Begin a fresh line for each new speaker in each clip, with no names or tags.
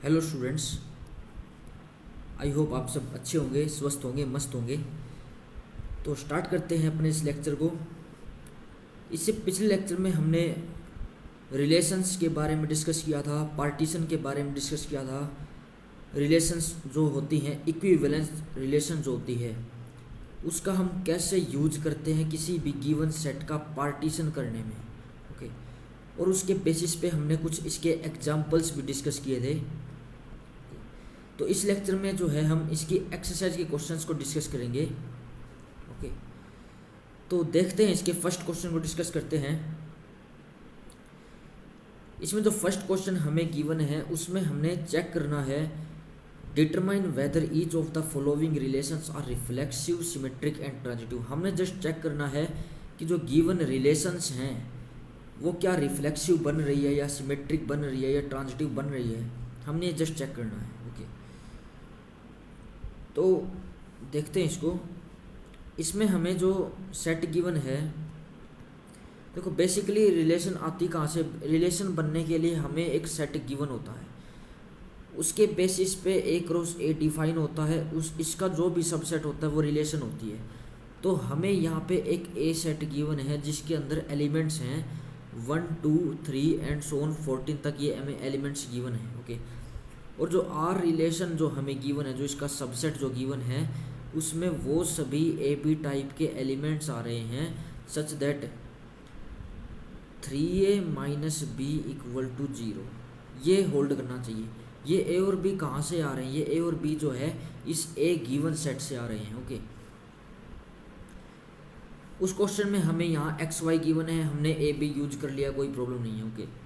Hello students. I hope आप सब अच्छे होंगे, स्वस्थ होंगे, मस्त होंगे। तो स्टार्ट करते हैं अपने इस लेक्चर को। इससे पिछले लेक्चर में हमने रिलेशंस के बारे में डिस्कस किया था, पार्टीशन के बारे में डिस्कस किया था। रिलेशंस जो होती हैं, इक्विवेलेंस रिलेशन जो होती है, उसका हम कैसे यूज करते हैं किसी भी गिवन सेट का पार्टीशन करने में। ओके। और उसके बेसिस पे हमने कुछ इसके एग्जांपल्स भी डिस्कस किए थे। तो इस लेक्चर में जो है हम इसकी एक्सरसाइज के क्वेश्चंस को डिस्कस करेंगे। ओके। तो देखते हैं, इसके फर्स्ट क्वेश्चन को डिस्कस करते हैं। इसमें जो फर्स्ट क्वेश्चन हमें गिवन है उसमें हमने चेक करना है, determine whether each of the following relations are reflexive, symmetric and transitive. हमने जस्ट चेक करना है कि जो गिवन रिलेशंस हैं वो क्या रिफ्लेक्सिव बन रही है या सिमेट्रिक बन रही है या ट्रांजिटिव बन रही है। हमने जस्ट चेक करना है। ओके। तो देखते हैं इसको। इसमें हमें जो सेट गिवन है, देखो बेसिकली रिलेशन आती कहाँ से। रिलेशन बनने के लिए हमें एक सेट गिवन होता है, उसके बेसिस पे ए क्रॉस ए डिफाइन होता है, उस इसका जो भी सबसेट होता है वो रिलेशन होती है। तो हमें यहाँ पे एक ए सेट गिवन है जिसके अंदर एलिमेंट्स हैं 1 2 3 एंड सो ऑन 14 तक, ये हमें एलिमेंट्स गिवन है। ओके। और जो आर रिलेशन जो हमें गिवन है, जो इसका सबसेट जो गिवन है, उसमें वो सभी ए बी टाइप के एलिमेंट्स आ रहे हैं such that 3a minus b equal to 0। ये होल्ड करना चाहिए। ये ए और बी कहाँ से आ रहे हैं? ये ए और बी जो है इस ए गिवन सेट से आ रहे हैं। ओके। उस क्वेश्चन में हमें यहाँ एक्स वाई गिवन है, हमने ए बी यूज कर लिया, कोई प्रॉब्लम नहीं है। ओके।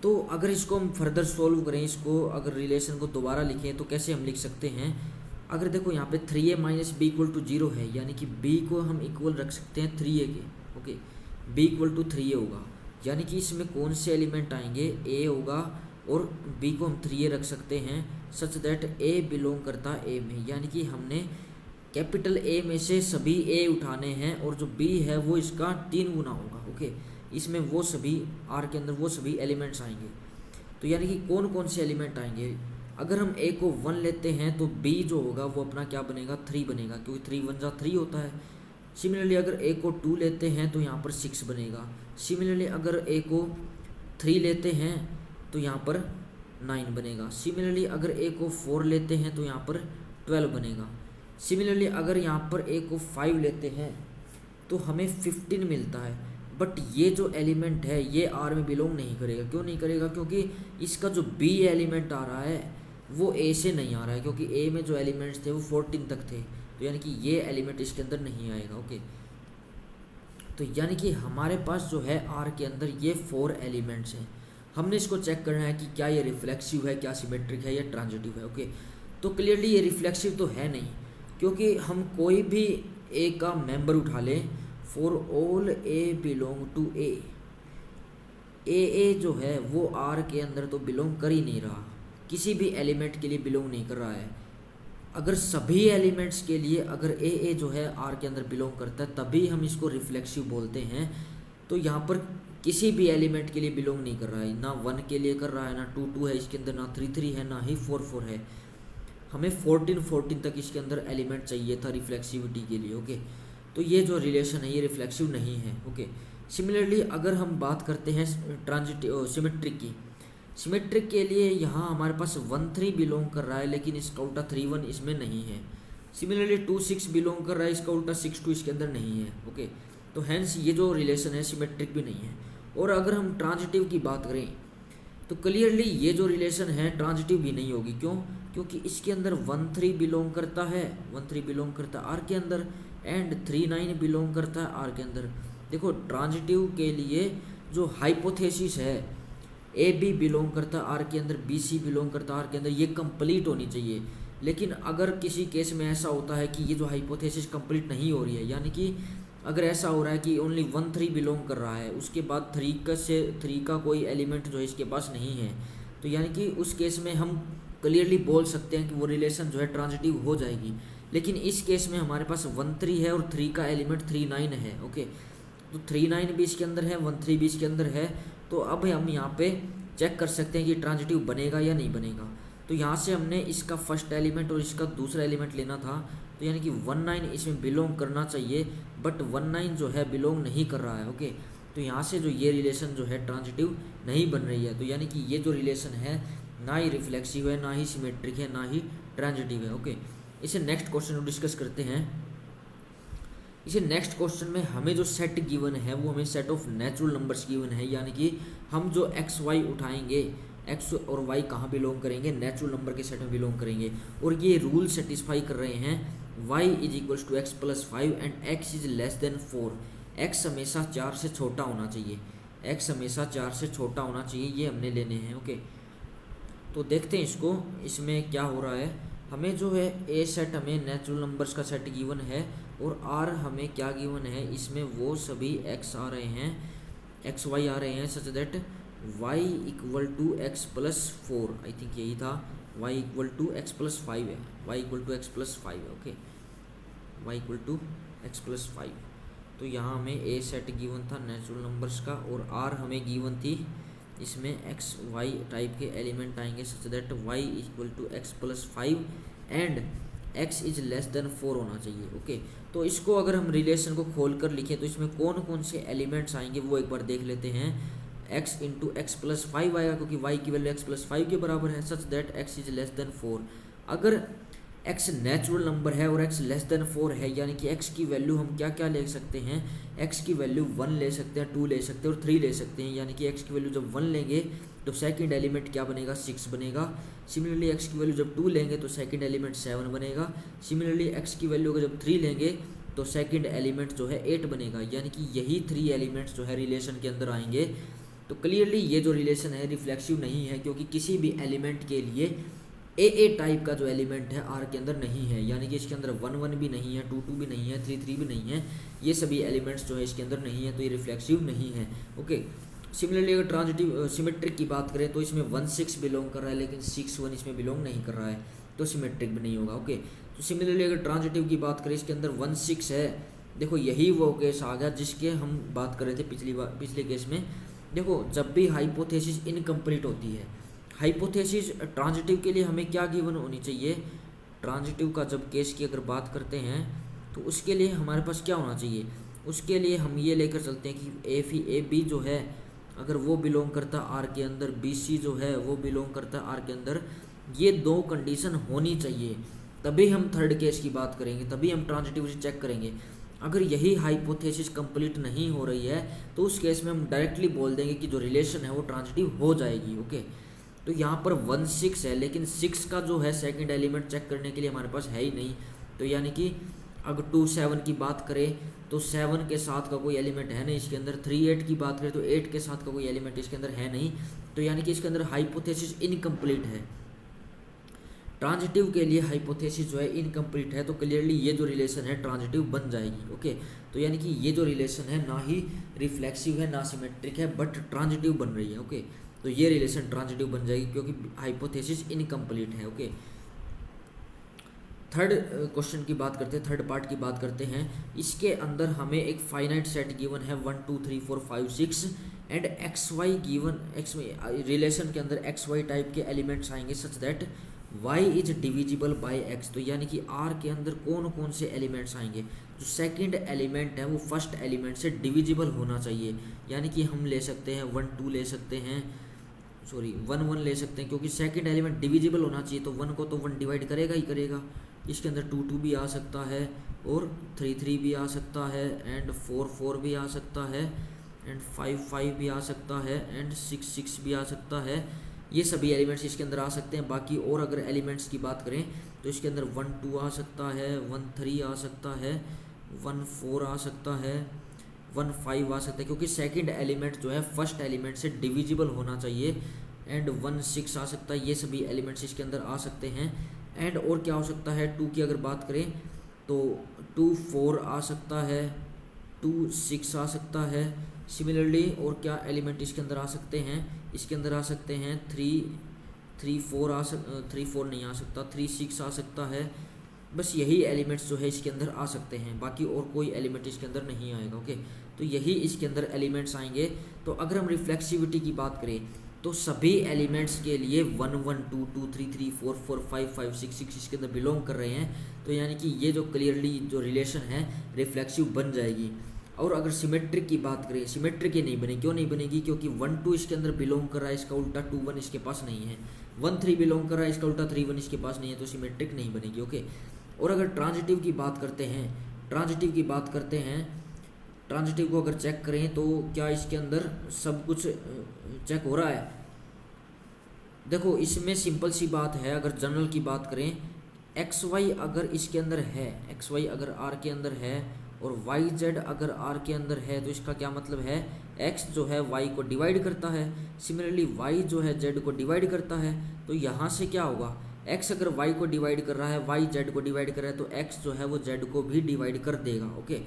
तो अगर इसको हम फर्दर सोल्व करें, इसको अगर रिलेशन को दोबारा लिखें तो कैसे हम लिख सकते हैं? अगर देखो यहाँ पे 3a minus b equal to 0 है, यानी कि b को हम इक्वल रख सकते हैं 3a के। Okay. b equal to 3a होगा, यानी कि इसमें कौन से एलिमेंट आएंगे? a होगा, और b को हम 3a रख सकते हैं सच दैट a बिलोंग करता a में, यानी कि हमने कैपिटल A में से सभी a उठाने हैं और जो b है वो इसका 3 गुना होगा। ओके। इसमें वो सभी R के अंदर वो सभी एलिमेंट्स आएंगे। तो यानी कि कौन कौन से एलिमेंट आएंगे? अगर हम a को 1 लेते हैं तो b जो होगा वो अपना क्या बनेगा? 3 बनेगा, क्योंकि 3 1 जा 3 होता है। सिमिलरली अगर a को 2 लेते हैं तो यहाँ पर 6 बनेगा। सिमिलरली अगर a को 3 लेते हैं तो यहाँ पर 9 बनेगा। सिमिलरली अगर a को 4 लेते हैं तो यहाँ पर 12 बनेगा। सिमिलरली अगर यहाँ पर a को 5 लेते हैं तो हमें 15 मिलता है। बट ये जो एलिमेंट है ये आर में बिलोंग नहीं करेगा। क्यों नहीं करेगा? क्योंकि इसका जो बी एलिमेंट आ रहा है वो ए से नहीं आ रहा है, क्योंकि ए में जो एलिमेंट्स थे वो 14 तक थे। तो यानी कि ये एलिमेंट इसके अंदर नहीं आएगा। ओके। तो यानी कि हमारे पास जो है आर के अंदर ये 4 एलिमेंट्स हैं। हमने इसको चेक करना है कि क्या ये रिफ्लेक्सिव है, क्या सिमेट्रिक है, या ट्रांजिटिव है। ओके। तो क्लियरली ये रिफ्लेक्सिव तो है नहीं, क्योंकि हम कोई भी ए का मेंबर उठा लें, for all A belong to A, A जो है वो आर के अंदर तो बिलोंग कर ही नहीं रहा, किसी भी एलिमेंट के लिए बिलोंग नहीं कर रहा है। अगर सभी एलिमेंट्स के लिए अगर ए जो है आर के अंदर बिलोंग करता है तभी हम इसको रिफ्लेक्सिव बोलते हैं। तो यहाँ पर किसी भी एलिमेंट के लिए बिलोंग नहीं कर रहा है, ना 1 के लिए कर रहा है, ना 2 2 है इसके अंदर, ना 3 3 है, ना ही 4 4 है। हमें 14 14 तक इसके अंदर एलिमेंट चाहिए था रिफ्लेक्सिविटी के लिए। ओके। तो ये जो रिलेशन है ये रिफ्लेक्सिव नहीं है। ओके। सिमिलरली अगर हम बात करते हैं ट्रांजिटिव सिमेट्रिक की, सिमेट्रिक के लिए यहाँ हमारे पास 1 3 बिलोंग कर रहा है, लेकिन इसका उल्टा 3 1 इसमें नहीं है। सिमिलरली 2 6 बिलोंग कर रहा है, इसका उल्टा 6 2 इसके अंदर नहीं है। ओके। तो हैंस ये जो रिलेशन है सिमेट्रिक भी नहीं है। और अगर हम ट्रांजिटिव की बात करें तो क्लियरली ये जो रिलेशन है ट्रांजिटिव भी नहीं होगी। क्यों? क्योंकि इसके अंदर 1 3 बिलोंग करता है, 1 3 बिलोंग करता है आर के अंदर, एंड 3 9 बिलोंग करता है आर के अंदर। देखो ट्रांजिटिव के लिए जो हाइपोथेसिस है ए बी बिलोंग करता है आर के अंदर, बी सी बिलोंग करता है आर के अंदर, ये कंप्लीट होनी चाहिए। लेकिन अगर किसी केस में ऐसा होता है कि ये जो हाइपोथेसिस कंप्लीट नहीं हो रही है, यानी कि अगर ऐसा हो रहा है कि ओनली 1 3 बिलोंग कर रहा है, उसके बाद 3 का कोई एलिमेंट जो है इसके पास नहीं है, तो यानी कि उस केस में हम क्लियरली बोल सकते हैं कि वो रिलेशन जो है ट्रांजिटिव हो जाएगी। लेकिन इस केस में हमारे पास 1 3 है और 3 का एलिमेंट 3 9 है। ओके। तो 3 9 भी इसके अंदर है, 1 3 भी इसके अंदर है। तो अब हम यहाँ पे चेक कर सकते हैं कि ट्रांजिटिव बनेगा या नहीं बनेगा। तो यहाँ से हमने इसका फर्स्ट एलिमेंट और इसका दूसरा एलिमेंट लेना था, तो यानी कि 19 इसमें बिलोंग करना चाहिए, बट 19 जो है बिलोंग नहीं कर रहा है। ओके, तो यहाँ से जो ये रिलेशन जो है ट्रांजिटिव नहीं बन रही है। तो यानी कि ये जो रिलेशन है ना ही रिफ्लेक्सिव है, ना ही सिमेट्रिक है, ना ही ट्रांजिटिव है। ओके, इसे नेक्स्ट क्वेश्चन को डिस्कस करते हैं। इसे नेक्स्ट क्वेश्चन में हमें जो सेट गिवन है वो हमें set of natural numbers given है, यानी कि हम जो एक्स वाई उठाएंगे, एक्स और वाई कहाँ बिलोंग करेंगे, नेचुरल नंबर के सेट में बिलोंग करेंगे। और ये रूल सेटिस्फाई कर रहे हैं y is equals to x plus 5 and x is less than 4। एक्स हमेशा 4 से छोटा होना चाहिए, एक्स हमेशा 4 से छोटा होना चाहिए, ये हमने लेने हैं। ओके, तो देखते हैं इसको, इसमें क्या हो रहा है। हमें जो है ए सेट हमें नेचुरल नंबर्स का सेट गिवन है और आर हमें क्या गिवन है, इसमें वो सभी एक्स आ रहे हैं, एक्स वाई आ रहे हैं such that y equal to x plus 4, I think यही था, y equal to x plus 5 है, y equal to x plus 5 है। Okay, y equal to x plus 5। तो यहाँ हमें ए सेट गिवन था नेचुरल नंबर्स का और आर हमें गिवन थी, इसमें एक्स वाई टाइप के एलिमेंट आएंगे such that y equal to x plus 5 and x is less than 4 होना चाहिए। ओके, तो इसको अगर हम रिलेशन को खोल कर लिखें तो इसमें कौन कौन से एलिमेंट्स आएंगे वो एक बार देख लेते हैं। x इंटू एक्स प्लस 5 आएगा क्योंकि y की वैल्यू x प्लस 5 के बराबर है such that x is less than 4। अगर x नेचुरल नंबर है और x लेस देन 4 है, यानी कि x की वैल्यू हम क्या क्या ले सकते हैं, x की वैल्यू 1 ले सकते हैं, 2 ले सकते हैं और 3 ले सकते हैं। यानी कि x की वैल्यू जब 1 लेंगे तो सेकंड एलिमेंट क्या बनेगा, 6 बनेगा। सिमिलरली x की वैल्यू जब 2 लेंगे तो सेकंड एलिमेंट 7 बनेगा। सिमिलरली x की वैल्यू अगर जब 3 लेंगे तो सेकंड एलिमेंट जो है 8 बनेगा। यानी कि यही 3 एलिमेंट्स जो है रिलेशन के अंदर आएंगे। तो क्लियरली ये जो रिलेशन है रिफ्लेक्सिव नहीं है, क्योंकि किसी भी एलिमेंट के लिए ए टाइप का जो एलिमेंट है आर के अंदर नहीं है, यानी कि इसके अंदर 1 1 भी नहीं है, 2 2 भी नहीं है, 3 3 भी नहीं है, ये सभी एलिमेंट्स जो है इसके अंदर नहीं है, तो ये रिफ्लेक्सिव नहीं है। ओके, सिमिलरली अगर ट्रांजिटिव सिमेट्रिक की बात करें तो इसमें 1 6 बिलोंग कर रहा है, लेकिन 6 1 इसमें बिलोंग नहीं कर रहा है, तो सिमेट्रिक भी नहीं होगा। ओके, तो सिमिलरली अगर ट्रांजिटिव की बात करें, इसके अंदर 1 6 है, देखो यही वो केस आ गया जिसके हम बात कर रहे थे पिछले केस में। देखो जब भी हाइपोथेसिस इनकम्प्लीट होती है, हाइपोथेसिस ट्रांजिटिव के लिए हमें क्या गिवन होनी चाहिए, ट्रांजिटिव का जब केस की अगर बात करते हैं तो उसके लिए हमारे पास क्या होना चाहिए, उसके लिए हम ये लेकर चलते हैं कि ए बी जो है अगर वो बिलोंग करता आर के अंदर, बी सी जो है वो बिलोंग करता आर के अंदर, ये 2 कंडीशन होनी चाहिए, तभी हम थर्ड केस की बात करेंगे, तभी हम ट्रांजिटिविटी चेक करेंगे। अगर यही हाइपोथेसिस कंप्लीट नहीं हो रही है तो उस केस में हम डायरेक्टली बोल देंगे कि जो रिलेशन है वो ट्रांजिटिव हो जाएगी। ओके, तो यहाँ पर 1 6 है, लेकिन 6 का जो है सेकंड एलिमेंट चेक करने के लिए हमारे पास है ही नहीं। तो यानी कि अगर 2 7 की बात करें तो 7 के साथ का कोई एलिमेंट है नहीं इसके अंदर, 3 8 की बात करें तो 8 के साथ का कोई एलिमेंट इसके अंदर है नहीं, तो यानी कि इसके अंदर हाइपोथेसिस इनकम्प्लीट है। ट्रांजिटिव के लिए हाइपोथेसिस जो है इनकम्प्लीट है, तो क्लियरली ये जो रिलेशन है ट्रांजिटिव बन जाएगी। ओके, तो यानी कि ये जो रिलेशन है ना ही रिफ्लेक्सिव है ना सिमेट्रिक है, बट ट्रांजिटिव बन रही है। ओके, तो ये रिलेशन ट्रांजिटिव बन जाएगी क्योंकि हाइपोथेसिस इनकम्प्लीट है। ओके, थर्ड क्वेश्चन की बात करते हैं, थर्ड पार्ट की बात करते हैं। इसके अंदर हमें एक फाइनाइट सेट गिवन है 1 2 3 4 5 6 and x y given, x relation के अंदर एक्स वाई टाइप के एलिमेंट्स आएंगे such that y is divisible by x। तो यानी कि r के अंदर कौन कौन से एलिमेंट्स आएंगे, जो सेकंड एलिमेंट है वो फर्स्ट एलिमेंट से डिविजिबल होना चाहिए। यानी कि हम ले सकते हैं 1 2 ले सकते हैं, सॉरी 1 1 ले सकते हैं, क्योंकि सेकंड एलिमेंट डिविजिबल होना चाहिए, तो 1 को तो 1 डिवाइड करेगा ही करेगा। इसके अंदर 2 2 भी आ सकता है और 3 3 भी आ सकता है एंड 4 4 भी आ सकता है एंड 5 5 भी आ सकता है एंड 6 6 भी आ सकता है। ये सभी एलिमेंट्स इसके अंदर आ सकते हैं। बाकी और अगर एलिमेंट्स की बात करें तो इसके अंदर 1 2 आ सकता है, 1 3 आ सकता है, 1 4 आ सकता है, 1 5 आ सकता है, क्योंकि सेकंड एलिमेंट जो है फर्स्ट एलिमेंट से डिविजिबल होना चाहिए एंड 1 6 आ सकता है। ये सभी एलिमेंट्स इसके अंदर आ सकते हैं। एंड और क्या हो सकता है, 2 की अगर बात करें तो 2 4 आ सकता है, 2 6 आ सकता है। सिमिलरली और क्या एलिमेंट इसके अंदर आ सकते हैं, इसके अंदर आ सकते हैं 3 4 नहीं आ सकता, 3 6 आ सकता है। बस यही एलिमेंट्स जो है इसके अंदर आ सकते हैं, बाकी और कोई एलिमेंट इसके अंदर नहीं आएगा। ओके, तो यही इसके अंदर एलिमेंट्स आएंगे। तो अगर हम रिफ्लेक्सिविटी की बात करें तो सभी एलिमेंट्स के लिए 1 1 2 2 3 3 4 4 5 5 6 6 इसके अंदर बिलोंग कर रहे हैं, तो यानी कि ये जो क्लियरली जो रिलेशन है रिफ्लेक्सिव बन जाएगी। और अगर सिमेट्रिक की बात करें, सिमेट्रिक ही नहीं बनेगी। क्यों नहीं बनेगी? क्योंकि 1 2 इसके अंदर बिलोंग कर रहा है, इसका उल्टा 2 1 इसके पास नहीं है। 1 3 बिलोंग कर रहा है, इसका उल्टा 3 1 इसके पास नहीं है, तो सिमेट्रिक नहीं बनेगी। ओके। और अगर ट्रांजिटिव की बात करते हैं, ट्रांजिटिव की बात करते हैं, ट्रांजिटिव को अगर चेक करें तो क्या इसके अंदर सब कुछ चेक हो रहा है? देखो इसमें सिंपल सी बात है, अगर जनरल की बात करें, एक्स वाई अगर इसके अंदर है, एक्स वाई अगर आर के अंदर है और वाई जेड अगर आर के अंदर है, तो इसका क्या मतलब है? एक्स जो है वाई को डिवाइड करता है, सिमिलरली वाई जो है जेड को डिवाइड करता है। तो यहाँ से क्या होगा? एक्स अगर वाई को डिवाइड कर रहा है, वाई जेड को डिवाइड कर रहा है, तो एक्स जो है वो जेड को भी डिवाइड कर देगा। ओके।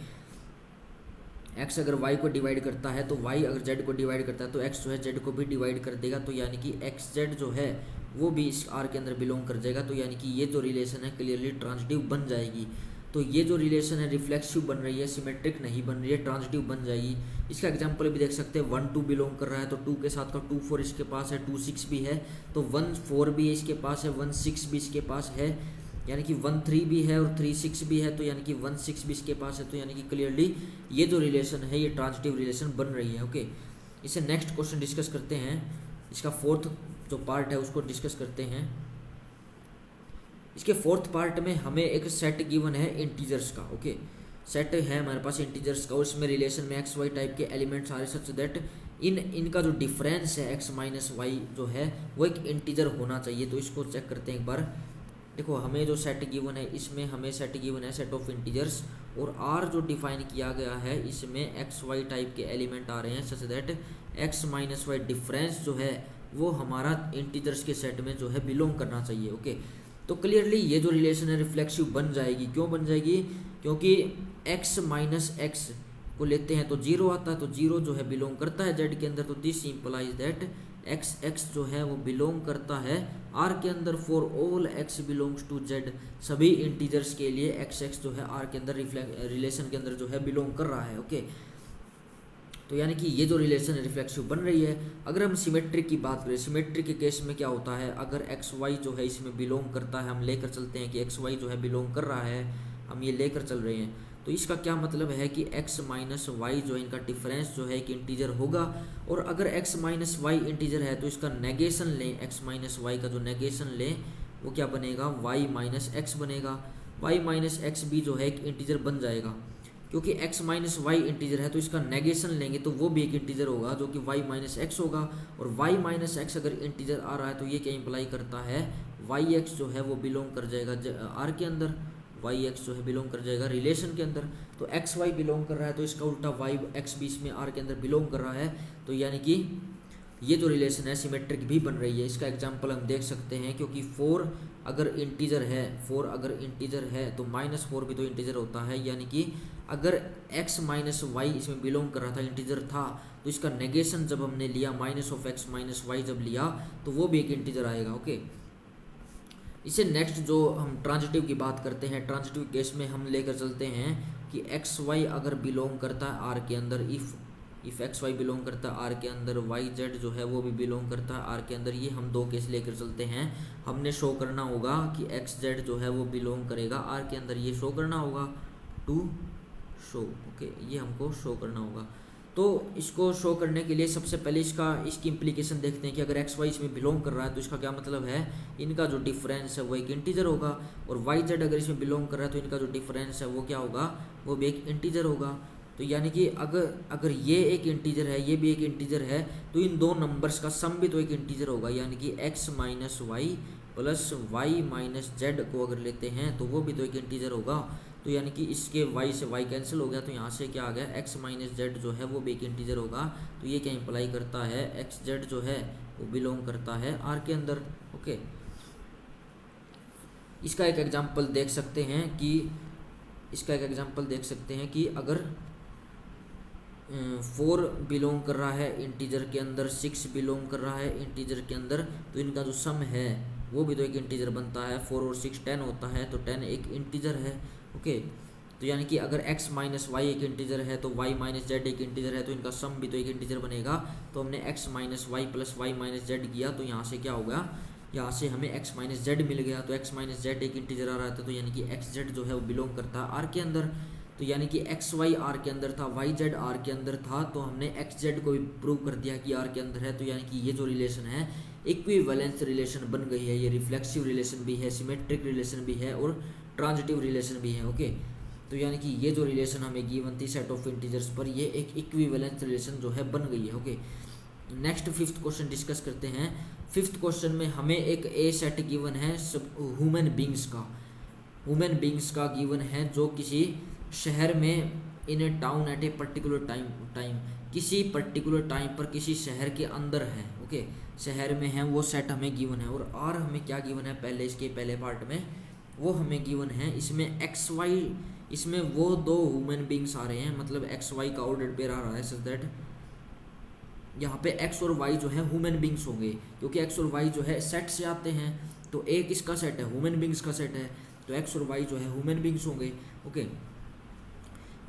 एक्स अगर वाई को डिवाइड करता है तो वाई अगर जेड को डिवाइड करता है तो एक्स जो है जेड को भी डिवाइड कर देगा। तो यानी कि एक्स जेड जो है वो भी इस आर के अंदर बिलोंग कर जाएगा। तो यानी कि ये जो रिलेशन है क्लियरली ट्रांजिटिव बन जाएगी। तो ये जो रिलेशन है रिफ्लेक्सिव बन रही है, सिमेट्रिक नहीं बन रही है, ट्रांजिटिव बन जाएगी। इसका एग्जांपल भी देख सकते हैं, 1 2 बिलोंग कर रहा है तो 2 के साथ का 2 4 इसके पास है, 2 6 भी है, तो 1 4 भी इसके पास है, 1 6 भी इसके पास है, यानी कि 1 3 भी है और 3 6 भी है, तो यानी कि 1 6 भी इसके पास है। तो यानी कि क्लियरली ये जो रिलेशन है ये ट्रांजिटिव रिलेशन बन रही है। ओके। इसे नेक्स्ट क्वेश्चन डिस्कस करते हैं, इसका फोर्थ जो पार्ट है उसको डिस्कस करते हैं। इसके फोर्थ पार्ट में हमें एक सेट गिवन है इंटीजर्स का। ओके। सेट है हमारे पास इंटीजर्स का और इसमें रिलेशन में एक्स वाई टाइप के एलिमेंट्स आ रहे सच दैट इनका जो डिफरेंस है एक्स माइनस वाई जो है वो एक इंटीजर होना चाहिए। तो इसको चेक करते हैं एक बार। देखो हमें जो सेट गिवन है इसमें हमें सेट गिवन है सेट ऑफ इंटीजर्स, और आर जो डिफाइन किया गया है इसमें एक्स वाई टाइप के एलिमेंट आ रहे हैं such that x minus y difference जो है वो हमारा इंटीजर्स के सेट में जो है बिलोंग करना चाहिए। ओके। तो क्लियरली ये जो रिलेशन है रिफ्लेक्सिव बन जाएगी। क्यों बन जाएगी? क्योंकि x माइनस एक्स को लेते हैं तो 0 आता है, तो 0 जो है बिलोंग करता है z के अंदर, तो दिस इंप्लाइज दैट x जो है वो बिलोंग करता है r के अंदर। For all x belongs to z, सभी इंटीजर्स के लिए x जो है r के अंदर रिलेशन के अंदर जो है बिलोंग कर रहा है। ओके। तो यानी कि ये जो रिलेशन है रिफ्लेक्सिव बन रही है। अगर हम सिमेट्रिक की बात करें, सिमेट्रिक के केस में क्या होता है? अगर एक्स वाई जो है इसमें बिलोंग करता है, हम लेकर चलते हैं कि एक्स वाई जो है बिलोंग कर रहा है, हम ये लेकर चल रहे हैं, तो इसका क्या मतलब है कि x माइनस वाई जो है इनका डिफरेंस जो है एक इंटीजर होगा। और अगर x माइनस वाई इंटीजर है तो इसका नेगेशन लें, x माइनस वाई का जो नेगेशन लें वो क्या बनेगा? y माइनस एक्स बनेगा। y माइनस एक्स भी जो है एक इंटीजर बन जाएगा, क्योंकि x माइनस वाई इंटीजर है तो इसका नेगेशन लेंगे तो वो भी एक इंटीजर होगा जो कि y माइनस एक्स होगा। और y माइनस एक्स अगर इंटीजर आ रहा है तो ये क्या इंप्लाई करता है? yx जो है वो बिलोंग कर जाएगा r के अंदर, yx जो है बिलोंग कर जाएगा रिलेशन के अंदर। तो एक्स वाई बिलोंग कर रहा है तो इसका उल्टा yx भी इसमें r के अंदर बिलोंग कर रहा है। तो यानी कि ये जो रिलेशन है सिमेट्रिक भी बन रही है। इसका एग्जांपल हम देख सकते हैं, क्योंकि 4 अगर इंटीजर है, 4 अगर इंटीजर है तो -4 भी तो इंटीजर होता है। यानी कि अगर x माइनस वाई इसमें बिलोंग कर रहा था, इंटीजर था, तो इसका नेगेशन जब हमने लिया minus of x minus y जब लिया तो वो भी एक इंटीजर आएगा। ओके। इसे नेक्स्ट जो हम ट्रांजिटिव की बात करते हैं, ट्रांजिटिव केस में हम लेकर चलते हैं कि एक्स वाई अगर बिलोंग करता है आर के अंदर, इफ़ एक्स वाई बिलोंग करता है आर के अंदर, वाई जेड जो है वो भी बिलोंग करता है आर के अंदर, ये हम दो केस लेकर चलते हैं। हमने शो करना होगा कि एक्स जेड जो है वो बिलोंग करेगा आर के अंदर, ये शो करना होगा टू शो। ओके, ये हमको शो करना होगा। तो इसको शो करने के लिए सबसे पहले इसकी इम्प्लीकेशन देखते हैं कि अगर एक्स वाई इसमें बिलोंग कर रहा है तो इसका क्या मतलब है? इनका जो डिफरेंस है वो एक इंटीजर होगा, और वाई जेड अगर इसमें बिलोंग कर रहा है तो इनका जो डिफरेंस है वो क्या होगा? वो भी एक इंटीजर होगा। तो यानी कि अगर ये एक इंटीजर है, ये भी एक इंटीजर है, तो इन दो नंबर्स का सम भी तो एक इंटीजर होगा। यानी कि x minus y plus y minus z को अगर लेते हैं तो वो भी तो एक इंटीजर होगा। तो यानी कि इसके y से y कैंसिल हो गया, तो यहाँ से क्या आ गया? x माइनस जेड जो है वो भी एक इंटीजर होगा। तो ये क्या इंप्लाई करता है? एक्स जेड जो है वो बिलोंग करता है r के अंदर। ओके, इसका एक एग्जांपल देख सकते हैं कि अगर 4 बिलोंग कर रहा है इंटीजर के अंदर, 6 बिलोंग कर रहा है इंटीजर के अंदर, तो इनका जो सम है वो भी तो एक इंटीजर बनता है। 4 और 6 10 होता है, तो 10 एक इंटीजर है। ओके, तो यानी कि अगर x माइनस वाई एक इंटीजर है तो y माइनस जेड एक इंटीजर है, तो इनका सम भी तो एक इंटीजर बनेगा। तो हमने x minus y plus y minus z किया, तो यहाँ से क्या होगा, यहाँ से हमें x माइनस जेड मिल गया। तो x माइनस जेड एक इंटीजर आ रहा था, तो यानी कि एक्स जेड जो है वो बिलोंग करता है R के अंदर। तो यानी कि एक्स वाई R के अंदर था, वाई जेड R के अंदर था, तो हमने एक्स जेड को भी प्रूव कर दिया कि R के अंदर है। तो यानी कि ये जो रिलेशन है इक्विवेलेंस रिलेशन बन गई है। ये रिफ्लेक्सिव रिलेशन भी है, सिमेट्रिक रिलेशन भी है और ट्रांजिटिव रिलेशन भी है। ओके, तो यानी कि ये जो रिलेशन हमें गिवन थी सेट ऑफ इंटीजर्स पर, ये एक इक्विवेलेंस रिलेशन जो है बन गई है। Okay, next fifth question discuss करते हैं। फिफ्थ क्वेश्चन में हमें एक ए सेट गिवन है ह्यूमन बींग्स का, ह्यूमन बींग्स का गिवन है जो किसी शहर में in a town at a particular time किसी पर्टिकुलर टाइम पर किसी शहर के अंदर है। ओके, शहर में है, वो सेट हमें गिवन है। और आर हमें क्या गिवन है पहले, इसके पहले पार्ट में वो हमें गिवन है। इसमें एक्स वाई, इसमें वो दो ह्यूमन बींग्स आ रहे हैं, मतलब एक्स वाई का ऑर्डर पेयर आ रहा है, सच दैट यहाँ पे एक्स और वाई जो है ह्यूमन बींग्स होंगे, क्योंकि एक्स और वाई जो है सेट से आते हैं। तो एक इसका सेट है, ह्यूमन बींग्स का सेट है, तो एक्स और वाई जो है ह्यूमन बींग्स होंगे। Okay,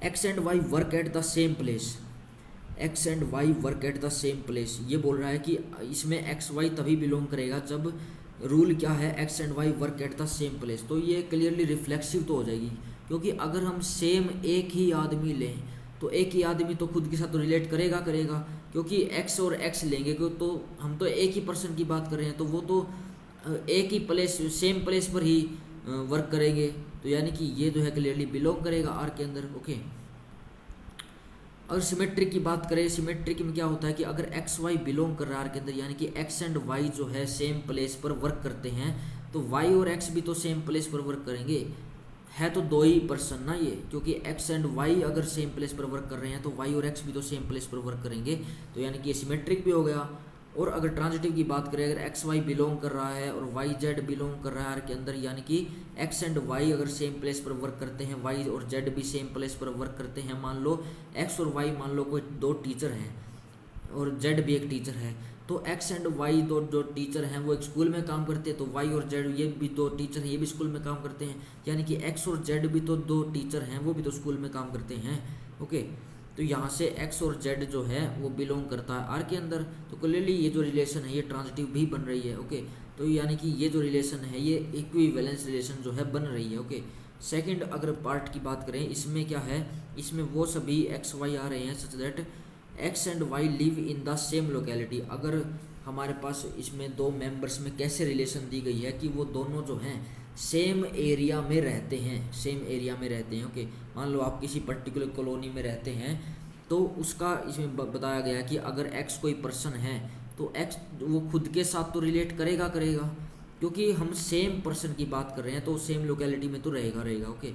x and y work at the same place, x and y work at the same place. ये बोल रहा है कि इसमें एक्स वाई तभी बिलोंग करेगा जब रूल क्या है, x and y work at the same place. तो ये क्लियरली रिफ्लेक्सिव तो हो जाएगी, क्योंकि अगर हम सेम एक ही आदमी लें तो एक ही आदमी तो खुद के साथ तो रिलेट करेगा, क्योंकि एक्स और एक्स लेंगे क्यों, तो हम तो एक ही पर्सन की बात कर रहे हैं, तो वो तो एक ही प्लेस, सेम प्लेस पर ही वर्क करेंगे। तो यानी कि ये जो है क्लियरली बिलोंग करेगा आर के अंदर। ओके, अगर सिमेट्रिक की बात करें, सिमेट्रिक में क्या होता है कि अगर एक्स वाई बिलोंग कर रहा है आर के अंदर, यानी कि एक्स एंड वाई जो है सेम प्लेस पर वर्क करते हैं, तो वाई और एक्स भी तो सेम प्लेस पर वर्क करेंगे। है तो दो ही पर्सन ना ये, क्योंकि एक्स एंड वाई अगर सेम प्लेस पर वर्क कर रहे हैं तो वाई और एक्स भी तो सेम प्लेस पर वर्क करेंगे। तो यानी कि ये सिमेट्रिक भी हो गया। और अगर ट्रांजिटिव की बात करें, अगर एक्स वाई बिलोंग कर रहा है और वाई जेड बिलोंग कर रहा है आर के अंदर, यानी कि एक्स एंड वाई अगर सेम प्लेस पर वर्क करते हैं, वाई और जेड भी सेम प्लेस पर वर्क करते हैं। मान लो एक्स और वाई, मान लो कोई दो टीचर हैं और जेड भी एक टीचर है, तो एक्स एंड वाई दो जो टीचर हैं वो एक स्कूल में काम करते हैं, तो वाई और जेड ये भी दो टीचर हैं, ये भी स्कूल में काम करते हैं। यानी कि एक्स और जेड भी तो दो टीचर हैं, वो भी तो स्कूल में काम करते हैं। ओके, तो यहाँ से एक्स और जेड जो है वो बिलोंग करता है आर के अंदर। तो क्लियरली ये जो रिलेशन है ये ट्रांजिटिव भी बन रही है। ओके, तो यानी कि ये जो रिलेशन है ये इक्विवेलेंस रिलेशन जो है बन रही है। ओके, सेकंड अगर पार्ट की बात करें, इसमें क्या है, इसमें वो सभी एक्स वाई आ रहे हैं such that x and y live in the same locality. अगर हमारे पास इसमें दो मेंबर्स में कैसे रिलेशन दी गई है कि वो दोनों जो हैं सेम एरिया में रहते हैं, सेम एरिया में रहते हैं। ओके, मान लो आप किसी पर्टिकुलर कॉलोनी में रहते हैं, तो उसका इसमें बताया गया है कि अगर एक्स कोई पर्सन है तो एक्स वो खुद के साथ तो रिलेट करेगा, क्योंकि हम सेम पर्सन की बात कर रहे हैं, तो सेम लोकेलिटी में तो रहेगा। ओके,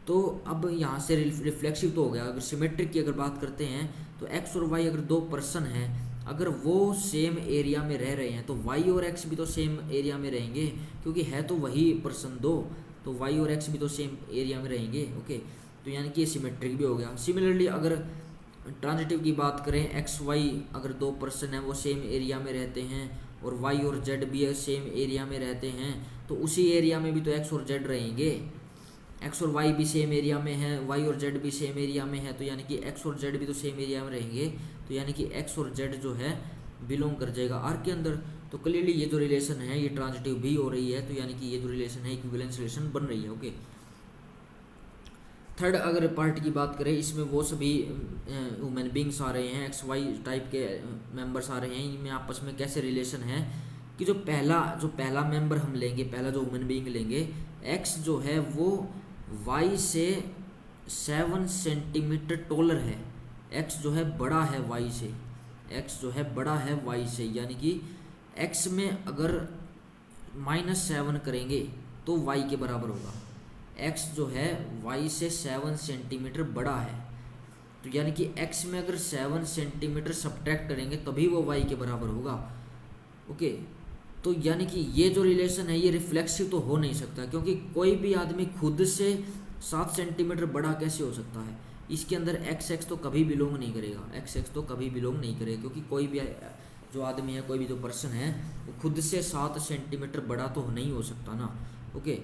तो अब यहाँ से रिफ्लेक्सिव तो हो गया। अगर सिमेट्रिक की अगर बात करते हैं तो एक्स और वाई अगर दो पर्सन हैं, अगर वो सेम एरिया में रह रहे हैं तो वाई और एक्स भी तो सेम एरिया में रहेंगे, क्योंकि है तो वही पर्सन दो, तो वाई और एक्स भी तो सेम एरिया में रहेंगे। ओके, तो यानी कि ये सिमेट्रिक भी हो गया। सिमिलरली अगर ट्रांजिटिव की बात करें, एक्स वाई अगर दो पर्सन हैं वो सेम एरिया में रहते हैं और वाई और जेड भी सेम एरिया में रहते हैं, तो उसी एरिया में भी तो एक्स और जेड रहेंगे। एक्स और वाई भी सेम एरिया में है, वाई और जेड भी सेम एरिया में है, तो यानी कि एक्स और जेड भी तो सेम एरिया में रहेंगे। तो यानी कि एक्स और जेड जो है बिलोंग कर जाएगा आर के अंदर। तो क्लियरली ये जो रिलेशन है ये ट्रांजिटिव भी हो रही है, तो यानी कि ये जो रिलेशन है इक्विवेलेंस रिलेशन बन रही है। ओके, थर्ड अगर पार्ट की बात करें, इसमें वो सभी ह्यूमन बींग्स आ रहे हैं, एक्स वाई टाइप के मेंबर्स आ रहे हैं, इनमें आपस में कैसे रिलेशन है कि जो पहला मेंबर हम लेंगे, पहला जो ह्यूमन बींग लेंगे, एक्स जो है वो वाई से 7 सेंटीमीटर टॉलर है। एक्स जो है बड़ा है वाई से, एक्स जो है बड़ा है वाई से, यानी कि एक्स में अगर -7 करेंगे तो वाई के बराबर होगा। एक्स जो है वाई से 7 सेंटीमीटर बड़ा है, तो यानी कि एक्स में अगर 7 सेंटीमीटर सब्ट्रैक्ट करेंगे तभी वो वाई के बराबर होगा। ओके, तो यानी कि ये जो रिलेशन है ये रिफ्लेक्सिव तो हो नहीं सकता, क्योंकि कोई भी आदमी खुद से 7 सेंटीमीटर बड़ा कैसे हो सकता है। इसके अंदर एक्स तो कभी बिलोंग नहीं करेगा, एक्स तो कभी बिलोंग नहीं करेगा, क्योंकि कोई भी जो आदमी है, कोई भी जो पर्सन है वो खुद से 7 सेंटीमीटर बड़ा तो नहीं हो सकता ना। ओके,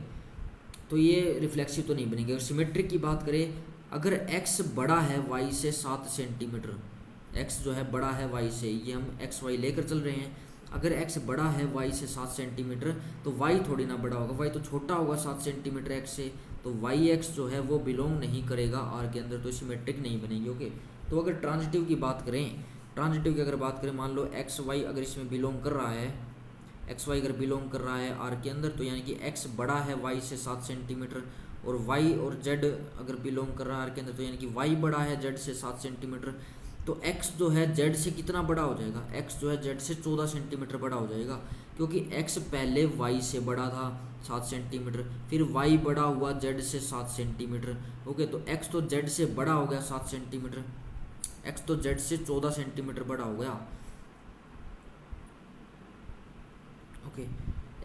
तो ये रिफ्लेक्सिव तो नहीं बनेगी। अगर सिमेट्रिक की बात करें, अगर x बड़ा है y से 7 सेंटीमीटर, x जो है बड़ा है y से, ये हम एक्स वाई लेकर चल रहे हैं, अगर x बड़ा है y से 7 सेंटीमीटर तो y थोड़ी ना बड़ा होगा, y तो छोटा होगा 7 सेंटीमीटर x से, तो yx जो है वो बिलोंग नहीं करेगा r के अंदर, तो सिमेट्रिक नहीं बनेगी। ओके, तो अगर ट्रांजिटिव की बात करें, ट्रांजिटिव की अगर बात करें, मान लो एक्स वाई अगर इसमें बिलोंग कर रहा है, एक्स वाई अगर बिलोंग कर रहा है आर के अंदर, तो यानी कि एक्स बड़ा है वाई से 7 सेंटीमीटर, और वाई और जेड अगर बिलोंग कर रहा है आर के अंदर, तो यानी कि वाई बड़ा है जेड से 7 सेंटीमीटर, तो एक्स जो है जेड से कितना बड़ा हो जाएगा, एक्स जो है जेड से 14 सेंटीमीटर बड़ा हो जाएगा, क्योंकि एक्स पहले वाई से बड़ा था 7 सेंटीमीटर, फिर वाई बड़ा हुआ जेड से 7 सेंटीमीटर। ओके, तो एक्स तो जेड से बड़ा हो गया 7 सेंटीमीटर, एक्स तो जेड से 14 सेंटीमीटर बड़ा हो गया। ओके,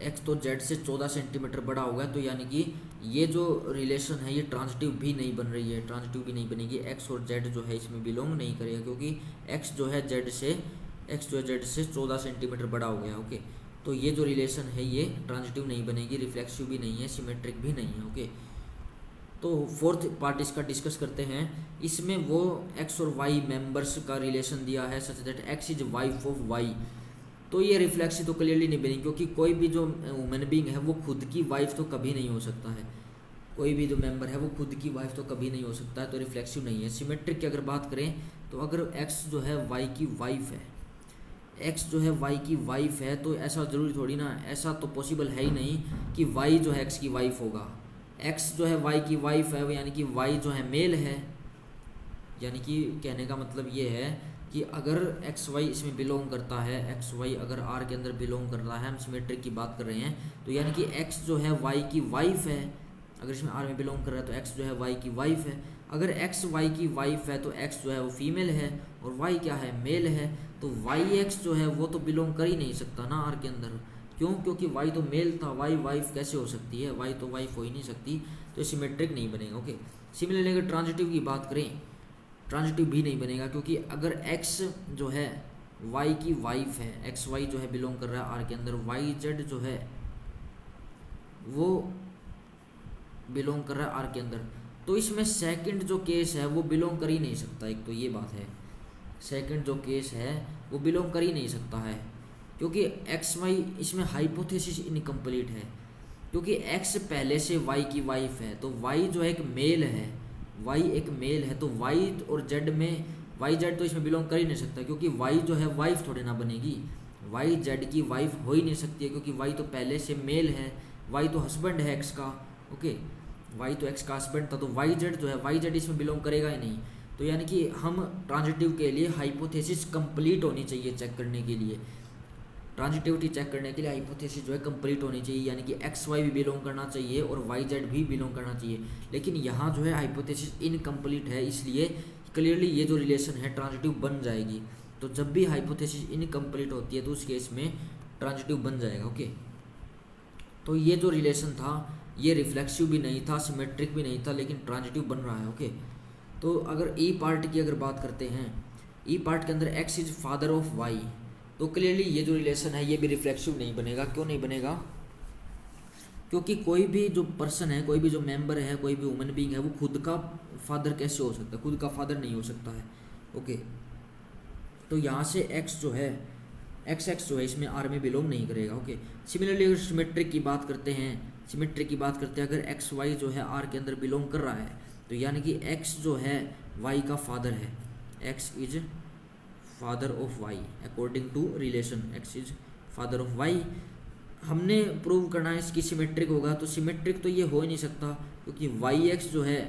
एक्स तो जेड से 14 सेंटीमीटर बड़ा हो गया, तो यानी कि ये जो रिलेशन है ये ट्रांजिटिव भी नहीं बन रही है, ट्रांजिटिव भी नहीं बनेगी, एक्स और जेड जो है इसमें बिलोंग नहीं करेगा, क्योंकि एक्स जो है जेड से 14 सेंटीमीटर बड़ा हो गया। ओके, तो ये जो रिलेशन है ये ट्रांजिटिव नहीं बनेगी, रिफ्लेक्सिव भी नहीं है, सिमेट्रिक भी नहीं है। ओके, तो फोर्थ पार्ट इसका डिस्कस करते हैं। इसमें वो एक्स और वाई मेंबर्स का रिलेशन दिया है such that x is wife of y, तो ये रिफ्लेक्सिव तो क्लियरली नहीं बनेगी, क्योंकि कोई भी जो वुमेन बीइंग है वो खुद की वाइफ तो कभी नहीं हो सकता है, कोई भी जो मेंबर है वो खुद की वाइफ तो कभी नहीं हो सकता है, तो रिफ्लेक्सिव नहीं है। सिमेट्रिक की अगर बात करें, तो अगर एक्स जो है वाई की वाइफ है, एक्स जो है वाई की वाइफ है, तो ऐसा ज़रूरी थोड़ी ना, ऐसा तो पॉसिबल है ही नहीं कि वाई जो है एक्स की वाइफ होगा। एक्स जो है वाई की वाइफ है, यानी कि वाई जो है मेल है, यानी कि कहने का मतलब ये है कि अगर एक्स वाई इसमें बिलोंग करता है, एक्स वाई अगर आर के अंदर बिलोंग कर रहा है, हम सिमेट्रिक की बात कर रहे हैं, तो यानी कि एक्स जो है वाई की वाइफ है, अगर इसमें आर में बिलोंग कर रहा है तो एक्स जो है वाई की वाइफ है। अगर एक्स वाई की वाइफ है तो एक्स जो है वो फीमेल है और वाई क्या है, मेल है, तो वाई एक्स जो है वो तो बिलोंग कर ही नहीं सकता ना आर के अंदर, क्यों, क्योंकि वाई तो मेल था, वाई वाइफ कैसे हो सकती है, वाई तो वाइफ हो ही नहीं सकती, तो सिमेट्रिक नहीं बनेगा। ओके, सिमिलरली अगर ट्रांजिटिव की बात करें, ट्रांजिटिव भी नहीं बनेगा, क्योंकि अगर x जो है y की वाइफ है, एक्स वाई जो है बिलोंग कर रहा है r के अंदर, वाई जेड जो है वो बिलोंग कर रहा है r के अंदर, तो इसमें सेकंड जो केस है वो बिलोंग कर ही नहीं सकता। एक तो ये बात है, सेकंड जो केस है वो बिलोंग कर ही नहीं सकता है, क्योंकि एक्स वाई इसमें हाइपोथेसिस इनकम्प्लीट है, क्योंकि x पहले से y की वाइफ है, तो y जो है एक मेल है, y एक मेल है, तो y और z में y z तो इसमें बिलोंग कर ही नहीं सकता, क्योंकि y जो है वाइफ थोड़ी ना बनेगी, y z की वाइफ हो ही नहीं सकती है, क्योंकि y तो पहले से मेल है, y तो हस्बैंड है x का। ओके, y तो x का हस्बैंड था, तो y z जो है y z इसमें बिलोंग करेगा ही नहीं, तो यानी कि हम ट्रांजिटिव के लिए हाइपोथेसिस कंप्लीट होनी चाहिए चेक करने के लिए, ट्रांजिटिविटी चेक करने के लिए हाइपोथेसिस जो है कंप्लीट होनी चाहिए, यानी कि एक्स वाई भी बिलोंग करना चाहिए और वाई जेड भी बिलोंग करना चाहिए, लेकिन यहाँ जो है हाइपोथेसिस इनकम्प्लीट है, इसलिए क्लियरली ये जो रिलेशन है ट्रांजिटिव बन जाएगी। तो जब भी हाइपोथेसिस इनकम्प्लीट होती है तो उस केस में ट्रांजिटिव बन जाएगा। ओके, तो ये जो रिलेशन था ये रिफ्लेक्सिव भी नहीं था, सिमेट्रिक भी नहीं था, लेकिन ट्रांजिटिव बन रहा है। ओके, तो अगर ई पार्ट की अगर बात करते हैं, ई पार्ट के अंदर x is father of y, तो क्लियरली ये जो रिलेशन है ये भी रिफ्लेक्सिव नहीं बनेगा। क्यों नहीं बनेगा, क्योंकि कोई भी जो पर्सन है, कोई भी जो मेंबर है, कोई भी वुमन बीइंग है, वो खुद का फादर कैसे हो सकता है, खुद का फादर नहीं हो सकता है। ओके, तो यहाँ से एक्स जो है, एक्स जो है इसमें आर में बिलोंग नहीं करेगा। ओके, सिमिलरली अगर सिमेट्रिक की बात करते हैं, सिमेट्रिक की बात करते हैं, अगर एक्स वाई जो है आर के अंदर बिलोंग कर रहा है, तो यानी कि एक्स जो है वाई का फादर है, x is father of y according to relation, x is father of y. हमने प्रूव करना है इसकी सिमेट्रिक होगा, तो सिमेट्रिक तो ये हो ही नहीं सकता, क्योंकि वाई एक्स जो है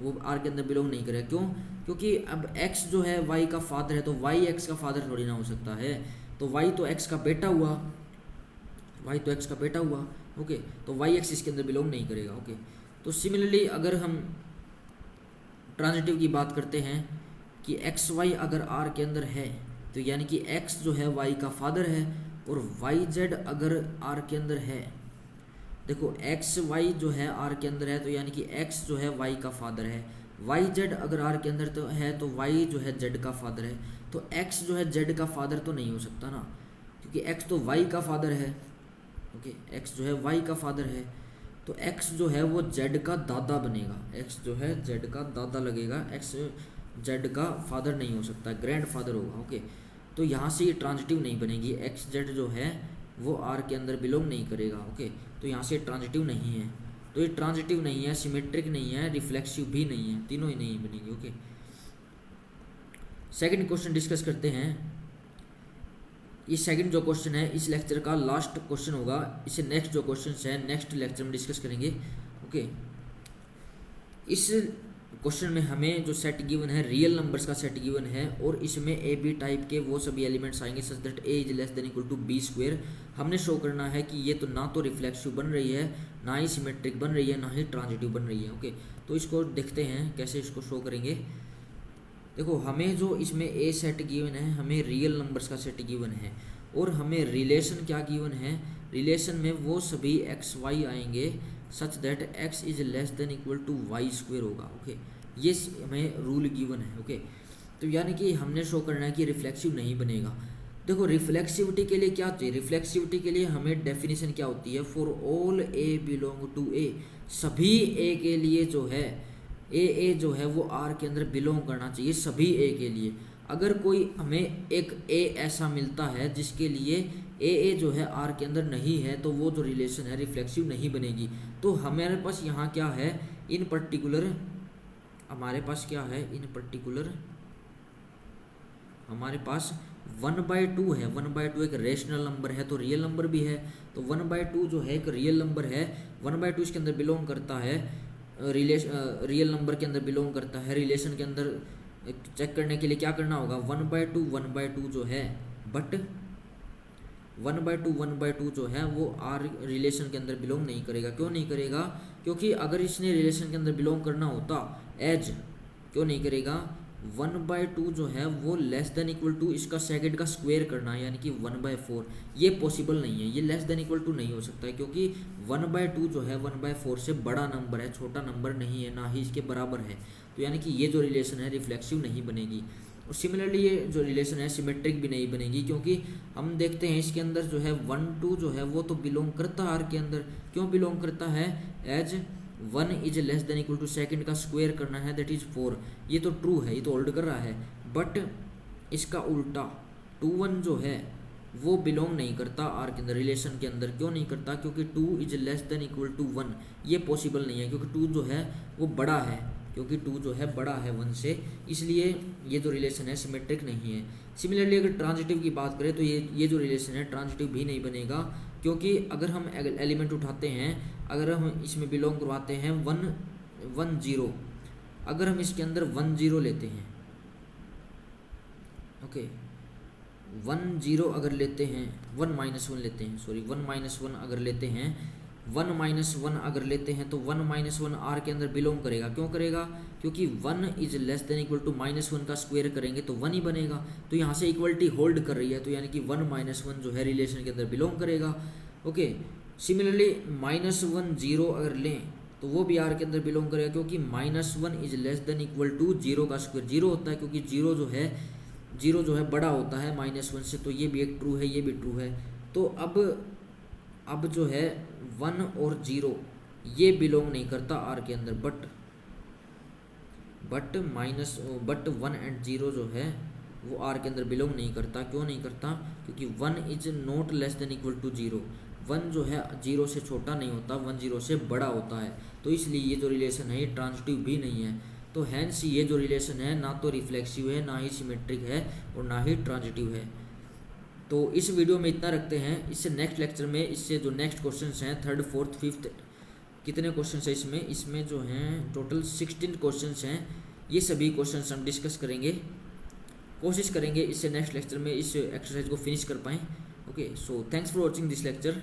वो आर के अंदर बिलोंग नहीं करेगा। क्यों, क्योंकि अब एक्स जो है वाई का फादर है, तो वाई एक्स का फादर थोड़ी ना हो सकता है, तो वाई तो एक्स का बेटा हुआ, वाई तो एक्स का बेटा हुआ। ओके, तो वाई एक्स इसके अंदर बिलोंग नहीं करेगा। ओके, तो सिमिलरली अगर हम ट्रांजिटिव की बात करते हैं कि एक्स वाई अगर आर के अंदर है, तो यानी कि एक्स जो है वाई का फादर है, और वाई जेड अगर आर के अंदर है, देखो एक्स वाई जो है आर के अंदर है, तो यानी कि एक्स जो है वाई का फादर है, वाई जेड अगर आर के अंदर तो है, तो वाई जो है जेड का फादर है, तो एक्स जो है जेड का फादर तो नहीं हो सकता ना, क्योंकि एक्स तो वाई का फादर है। ओके, एक्स जो है वाई का फादर है, तो x जो है वो z का दादा बनेगा, x जो है z का दादा लगेगा, x z का फादर नहीं हो सकता, ग्रैंड फादर होगा। ओके, तो यहाँ से ये ट्रांजिटिव नहीं बनेगी, एक्स जेड जो है वो आर के अंदर बिलोंग नहीं करेगा। ओके, तो यहाँ से ट्रांजिटिव नहीं है, तो ये ट्रांजिटिव नहीं है, सिमेट्रिक नहीं है, रिफ्लेक्सिव भी नहीं है, तीनों ही नहीं बनेगी। ओके, सेकंड क्वेश्चन डिस्कस करते हैं। ये सेकंड जो क्वेश्चन है इस लेक्चर का लास्ट क्वेश्चन होगा, इसे नेक्स्ट जो क्वेश्चन है नेक्स्ट लेक्चर में डिस्कस करेंगे। ओके, इस क्वेश्चन में हमें जो सेट गिवन है रियल नंबर्स का सेट गिवन है, और इसमें ए बी टाइप के वो सभी एलिमेंट्स आएंगे such that a is less than equal to b square. हमने शो करना है कि ये तो ना तो रिफ्लेक्सिव बन रही है, ना ही सिमेट्रिक बन रही है, ना ही ट्रांजिटिव बन रही है। ओके, तो इसको देखते हैं कैसे इसको शो करेंगे। देखो, हमें जो इसमें ए सेट गिवन है, हमें रियल नंबर्स का सेट गिवन है, और हमें रिलेशन क्या गिवन है, रिलेशन में वो सभी एक्स वाई आएंगे such that x is less than equal to y square होगा। ओके, ये हमें रूल गिवन है। ओके, तो यानी कि हमने शो करना है कि रिफ्लेक्सिव नहीं बनेगा। देखो, रिफ्लेक्सिविटी के लिए क्या चाहिए, रिफ्लेक्सिविटी के लिए हमें डेफिनेशन क्या होती है, for all A belong to A, सभी ए के लिए जो है ए जो है वो आर के अंदर बिलोंग करना चाहिए, सभी ए के लिए। अगर कोई हमें एक ए ऐसा मिलता है जिसके लिए ए जो है आर के अंदर नहीं है, तो वो जो रिलेशन है रिफ्लेक्सिव नहीं बनेगी। तो हमारे पास यहाँ क्या है, इन पर्टिकुलर हमारे पास क्या है, इन पर्टिकुलर हमारे पास 1/2 है। 1/2 एक रेशनल नंबर है, तो रियल नंबर भी है, तो 1/2 जो है एक रियल नंबर है। 1/2 इसके अंदर बिलोंग करता है, रियल नंबर के अंदर बिलोंग करता है। रिलेशन के अंदर चेक करने के लिए क्या करना होगा, 1/2 जो है, बट 1/2 जो है वो आर रिलेशन के अंदर बिलोंग नहीं करेगा। क्यों नहीं करेगा, क्योंकि अगर इसने रिलेशन के अंदर बिलोंग करना होता एज, क्यों नहीं करेगा, 1/2 जो है वो लेस देन इक्वल टू इसका सेकंड का स्क्वायर करना है, यानी कि 1/4, ये पॉसिबल नहीं है, ये लेस देन इक्वल टू नहीं हो सकता है, क्योंकि 1/2 जो है 1/4 से बड़ा नंबर है, छोटा नंबर नहीं है, ना ही इसके बराबर है। तो यानी कि ये जो रिलेशन है रिफ्लेक्सिव नहीं बनेगी। और सिमिलरली ये जो रिलेशन है सिमेट्रिक भी नहीं बनेगी, क्योंकि हम देखते हैं इसके अंदर जो है 1/2 जो है वो तो बिलोंग करता है आर के अंदर। क्यों बिलोंग करता है, as 1 is less than equal to second का स्क्वायर करना है, दैट इज 4। ये तो ट्रू है, ये तो होल्ड कर रहा है, बट इसका उल्टा 2/1 जो है वो बिलोंग नहीं करता आर के अंदर, रिलेशन के अंदर। क्यों नहीं करता, क्योंकि 2 is less than equal to 1, ये पॉसिबल नहीं है, क्योंकि 2 जो है वो बड़ा है, क्योंकि 2 जो है बड़ा है 1 से, इसलिए ये जो रिलेशन है सिमेट्रिक नहीं है। सिमिलरली अगर ट्रांजिटिव की बात करें तो ये जो रिलेशन है ट्रांजिटिव भी नहीं बनेगा, क्योंकि अगर हम एलिमेंट उठाते हैं, अगर हम इसमें बिलोंग करवाते हैं 1 0, अगर हम इसके अंदर 1 0 लेते हैं, ओके 1 0 अगर लेते हैं, 1 -1 लेते हैं, सॉरी 1 -1 अगर लेते हैं, 1 -1 अगर लेते हैं, तो 1 -1 आर के अंदर बिलोंग करेगा। क्यों करेगा, क्योंकि 1 is less than equal to -1 का स्क्वायर करेंगे तो 1 ही बनेगा। तो यहाँ से इक्वलिटी होल्ड कर रही है, तो यानी कि 1 -1 जो है रिलेशन के अंदर बिलोंग करेगा। ओके, सिमिलरली -1 0 अगर लें तो वो भी आर के अंदर बिलोंग करेगा, क्योंकि -1 is less than equal to 0 का स्क्वायर 0 होता है, क्योंकि 0 जो है बड़ा होता है -1 से, तो ये भी एक ट्रू है, ये भी ट्रू है। तो अब जो है 1 और 0 ये बिलोंग नहीं करता आर के अंदर, बट 1 एंड 0 जो है वो आर के अंदर बिलोंग नहीं करता। क्यों नहीं करता, क्योंकि 1 is not less than equal to 0, 1 जो है 0 से छोटा नहीं होता, 1 0 से बड़ा होता है। तो इसलिए ये जो रिलेशन है ये ट्रांजिटिव भी नहीं है। तो हैंस ये जो रिलेशन है ना तो रिफ्लेक्सिव है, ना ही सिमेट्रिक है, और ना ही ट्रांजिटिव है। तो इस वीडियो में इतना रखते हैं। इससे नेक्स्ट लेक्चर में इससे जो नेक्स्ट क्वेश्चंस हैं 3rd 4th 5th कितने क्वेश्चंस हैं इसमें जो हैं टोटल 16 क्वेश्चंस हैं, ये सभी क्वेश्चंस हम डिस्कस करेंगे, कोशिश करेंगे इससे नेक्स्ट लेक्चर में इस एक्सरसाइज को फिनिश कर पाएँ। Okay, so thanks for watching this lecture.